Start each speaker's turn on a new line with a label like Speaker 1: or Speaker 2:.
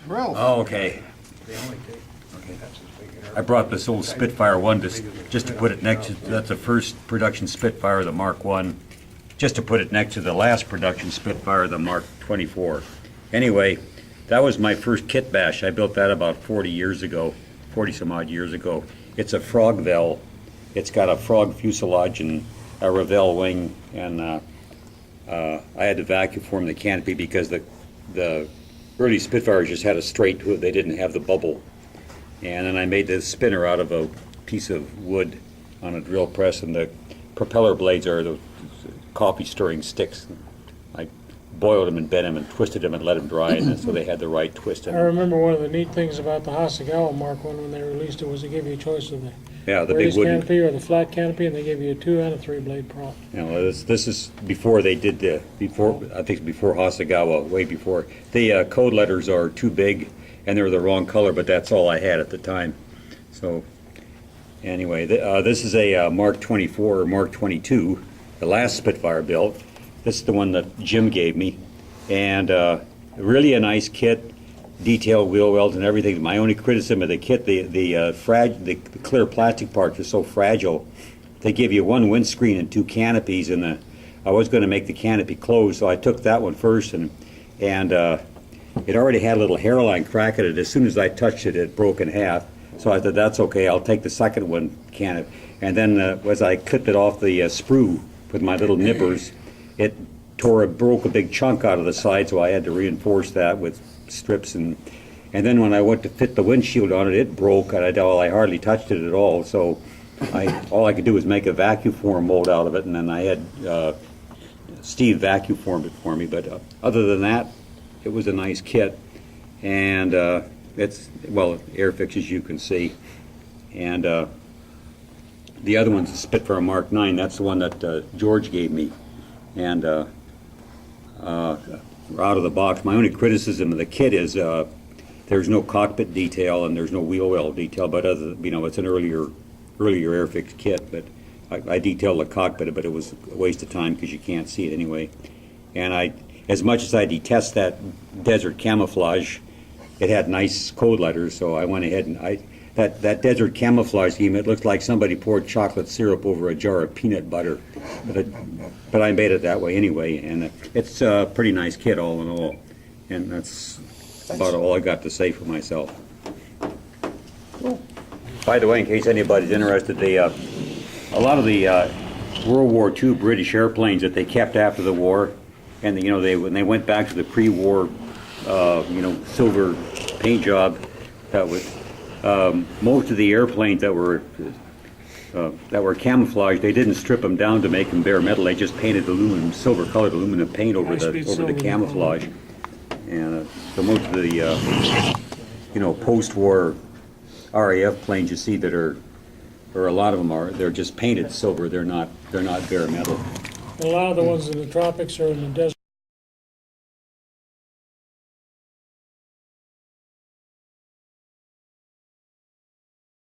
Speaker 1: Ralph.
Speaker 2: Oh, okay. I brought this old Spitfire 1 just to put it next to, that's the first production Spitfire, the Mark 1, just to put it next to the last production Spitfire, the Mark 24. Anyway, that was my first kit bash. I built that about 40 years ago, 40 some odd years ago. It's a Frogville. It's got a frog fuselage and a Revell wing, and I had to vacuum form the canopy because the early Spitfires just had a straight to it. They didn't have the bubble. And then I made this spinner out of a piece of wood on a drill press, and the propeller blades are the coffee stirring sticks. I boiled them and bent them and twisted them and let them dry, and so they had the right twist in
Speaker 3: I
Speaker 2: them.
Speaker 3: remember one of the neat things about the Hasegawa Mark 1 when they released it was they gave you a choice of the
Speaker 2: Yeah, the big
Speaker 3: raised
Speaker 2: wooden.
Speaker 3: canopy or the flat canopy, and they gave you a 2 and a 3 blade prop.
Speaker 2: You know, this is before they did the I think it's before Hasegawa, way before. The code letters are too big, and they're the wrong color, but that's all I had at the time. So anyway, this is a Mark 24 or Mark 22, the last Spitfire built. This is the one that Jim gave me, and really a nice kit, detailed wheel welds and everything. My only criticism of the kit, the clear plastic parts are so fragile. They give you one windscreen and 2 canopies, and I was going to make the canopy close, so I took that one first, and it already had a little hairline crack in it. As soon as I touched it, it broke in half. So I thought, that's okay, I'll take the second one canopy. And then as I clipped it off the sprue with my little nippers, it broke a big chunk out of the side, so I had to reinforce that with strips. And then when I went to fit the windshield on it, it broke, and I hardly touched it at all. So all I could do was make a vacuum form mold out of it, and then I had Steve vacuum formed it for me. But other than that, it was a nice kit, and it's, well, Airfix, as you can see. And the other one's a Spitfire Mark 9. That's the one that George gave me. And out of the box, my only criticism of the kit is there's no cockpit detail and there's no wheel well detail. But it's an earlier Airfix kit. But I detailed the cockpit, but it was a waste of time because you can't see it anyway. And as much as I detest that desert camouflage, it had nice code letters, so I went ahead and that desert camouflage scheme, it looked like somebody poured chocolate syrup over a jar of peanut butter. But I made it that way anyway, and it's a pretty nice kit all in all. And that's about all I got to say for myself. By the way, in case anybody's interested, a lot of the World War II British airplanes that they kept after the war, and when they went back to the pre-war, silver paint job, that was most of the airplanes that were camouflaged. They didn't strip them down to make them bare metal. They just painted silver-colored aluminum paint over the camouflage. And so most of the post-war RAF planes you see that are, or a lot of them they're just painted silver. They're not bare metal.
Speaker 3: A lot of the ones in the tropics are in the desert.